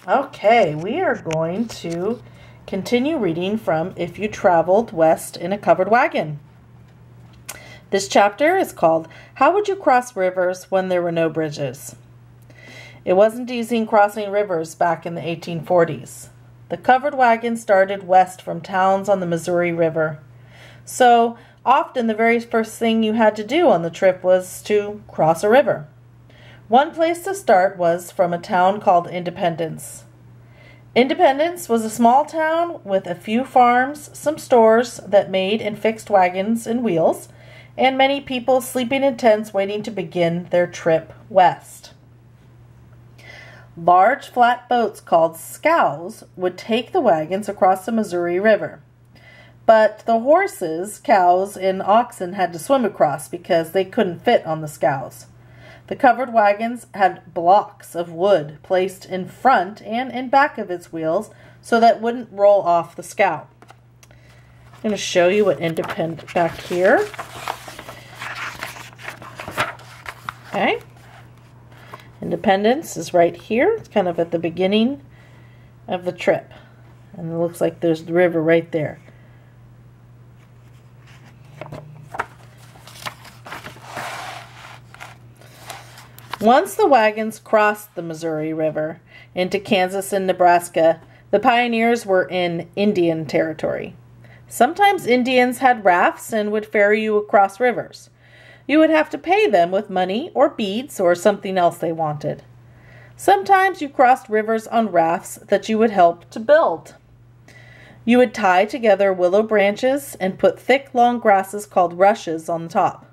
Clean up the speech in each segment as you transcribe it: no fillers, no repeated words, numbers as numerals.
Okay, we are going to continue reading from If You Traveled West in a Covered Wagon. This chapter is called How Would You Cross Rivers When There Were No Bridges? It wasn't easy crossing rivers back in the 1840s. The covered wagon started west from towns on the Missouri River. So often the very first thing you had to do on the trip was to cross a river. One place to start was from a town called Independence. Independence was a small town with a few farms, some stores that made and fixed wagons and wheels, and many people sleeping in tents waiting to begin their trip west. Large flat boats called scows would take the wagons across the Missouri River. But the horses, cows, and oxen had to swim across because they couldn't fit on the scows. The covered wagons had blocks of wood placed in front and in back of its wheels so that it wouldn't roll off the scow. I'm going to show you what independent back here. Okay. Independence is right here. It's kind of at the beginning of the trip. And it looks like there's the river right there. Once the wagons crossed the Missouri River into Kansas and Nebraska, the pioneers were in Indian territory. Sometimes Indians had rafts and would ferry you across rivers. You would have to pay them with money or beads or something else they wanted. Sometimes you crossed rivers on rafts that you would help to build. You would tie together willow branches and put thick long grasses called rushes on the top.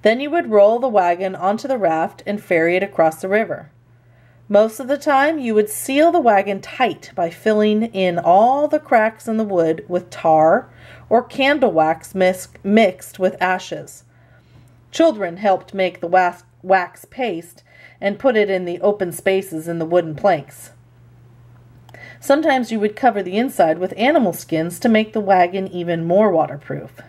Then you would roll the wagon onto the raft and ferry it across the river. Most of the time, you would seal the wagon tight by filling in all the cracks in the wood with tar or candle wax mixed with ashes. Children helped make the wax paste and put it in the open spaces in the wooden planks. Sometimes you would cover the inside with animal skins to make the wagon even more waterproof.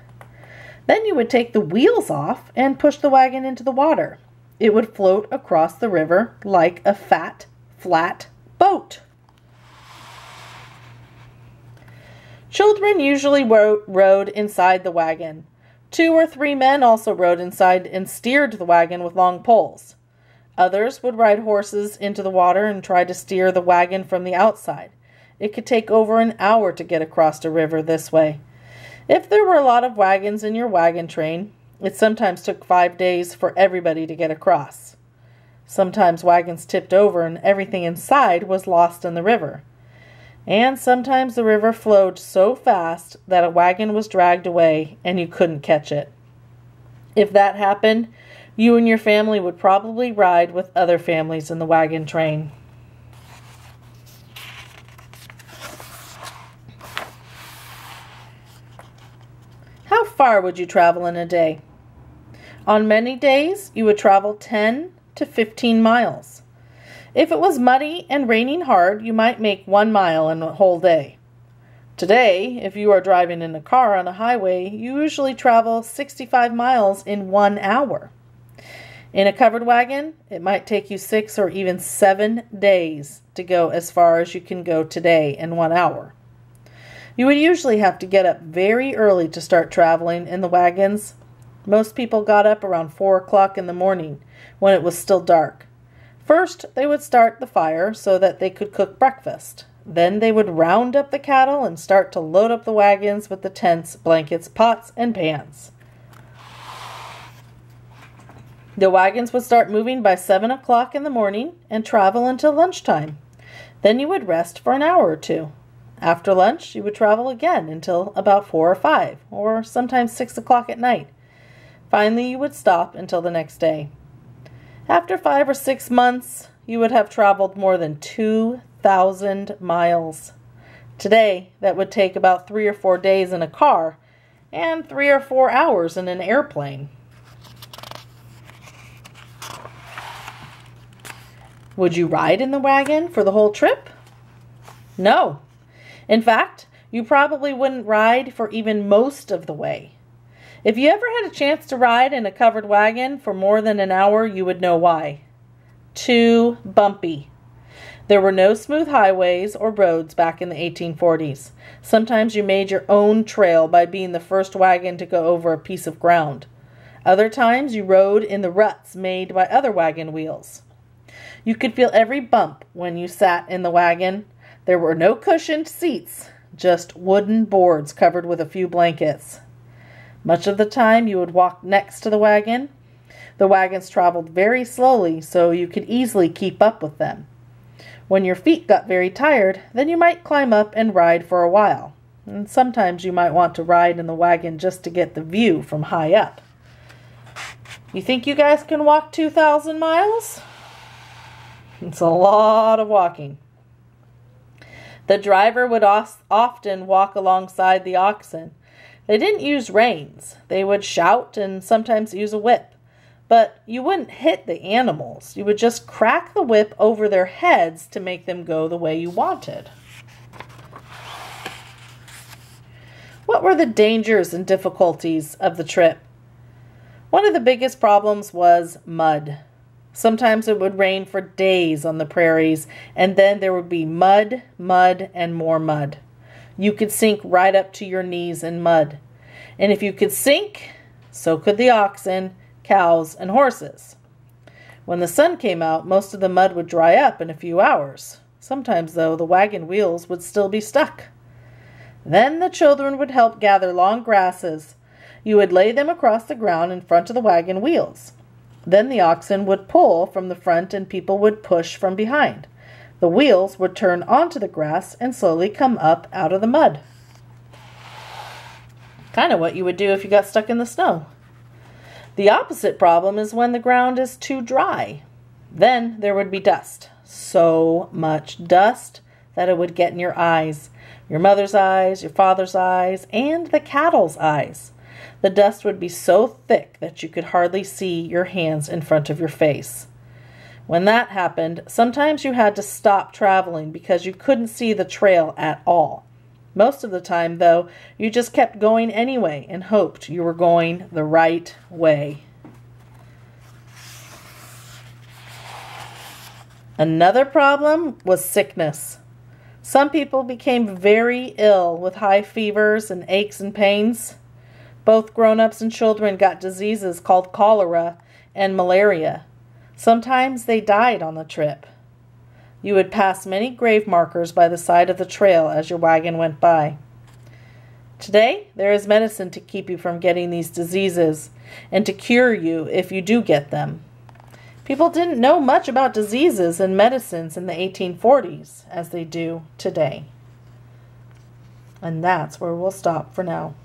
Then you would take the wheels off and push the wagon into the water. It would float across the river like a fat, flat boat. Children usually rode inside the wagon. 2 or 3 men also rode inside and steered the wagon with long poles. Others would ride horses into the water and try to steer the wagon from the outside. It could take over an hour to get across a river this way. If there were a lot of wagons in your wagon train, it sometimes took 5 days for everybody to get across. Sometimes wagons tipped over and everything inside was lost in the river. And sometimes the river flowed so fast that a wagon was dragged away and you couldn't catch it. If that happened, you and your family would probably ride with other families in the wagon train. How far would you travel in a day? On many days, you would travel 10 to 15 miles. If it was muddy and raining hard, you might make 1 mile in a whole day. Today, if you are driving in a car on a highway, you usually travel 65 miles in 1 hour. In a covered wagon, it might take you 6 or even 7 days to go as far as you can go today in 1 hour. You would usually have to get up very early to start traveling in the wagons. Most people got up around 4 o'clock in the morning when it was still dark. First, they would start the fire so that they could cook breakfast. Then they would round up the cattle and start to load up the wagons with the tents, blankets, pots, and pans. The wagons would start moving by 7 o'clock in the morning and travel until lunchtime. Then you would rest for an hour or 2. After lunch, you would travel again until about 4 or 5, or sometimes 6 o'clock at night. Finally, you would stop until the next day. After 5 or 6 months, you would have traveled more than 2,000 miles. Today, that would take about 3 or 4 days in a car and 3 or 4 hours in an airplane. Would you ride in the wagon for the whole trip? No. In fact, you probably wouldn't ride for even most of the way. If you ever had a chance to ride in a covered wagon for more than an hour, you would know why. Too bumpy. There were no smooth highways or roads back in the 1840s. Sometimes you made your own trail by being the first wagon to go over a piece of ground. Other times you rode in the ruts made by other wagon wheels. You could feel every bump when you sat in the wagon. There were no cushioned seats, just wooden boards covered with a few blankets. Much of the time you would walk next to the wagon. The wagons traveled very slowly, so you could easily keep up with them. When your feet got very tired, then you might climb up and ride for a while. And sometimes you might want to ride in the wagon just to get the view from high up. You think you guys can walk 2,000 miles? It's a lot of walking. The driver would often walk alongside the oxen. They didn't use reins. They would shout and sometimes use a whip. But you wouldn't hit the animals. You would just crack the whip over their heads to make them go the way you wanted. What were the dangers and difficulties of the trip? One of the biggest problems was mud. Sometimes it would rain for days on the prairies, and then there would be mud, and more mud. You could sink right up to your knees in mud. And if you could sink, so could the oxen, cows, and horses. When the sun came out, most of the mud would dry up in a few hours. Sometimes, though, the wagon wheels would still be stuck. Then the children would help gather long grasses. You would lay them across the ground in front of the wagon wheels. Then the oxen would pull from the front and people would push from behind. The wheels would turn onto the grass and slowly come up out of the mud. Kind of what you would do if you got stuck in the snow. The opposite problem is when the ground is too dry. Then there would be dust. So much dust that it would get in your eyes. Your mother's eyes, your father's eyes, and the cattle's eyes. The dust would be so thick that you could hardly see your hands in front of your face. When that happened, sometimes you had to stop traveling because you couldn't see the trail at all. Most of the time, though, you just kept going anyway and hoped you were going the right way. Another problem was sickness. Some people became very ill with high fevers and aches and pains. Both grown-ups and children got diseases called cholera and malaria. Sometimes they died on the trip. You would pass many grave markers by the side of the trail as your wagon went by. Today, there is medicine to keep you from getting these diseases and to cure you if you do get them. People didn't know much about diseases and medicines in the 1840s as they do today. And that's where we'll stop for now.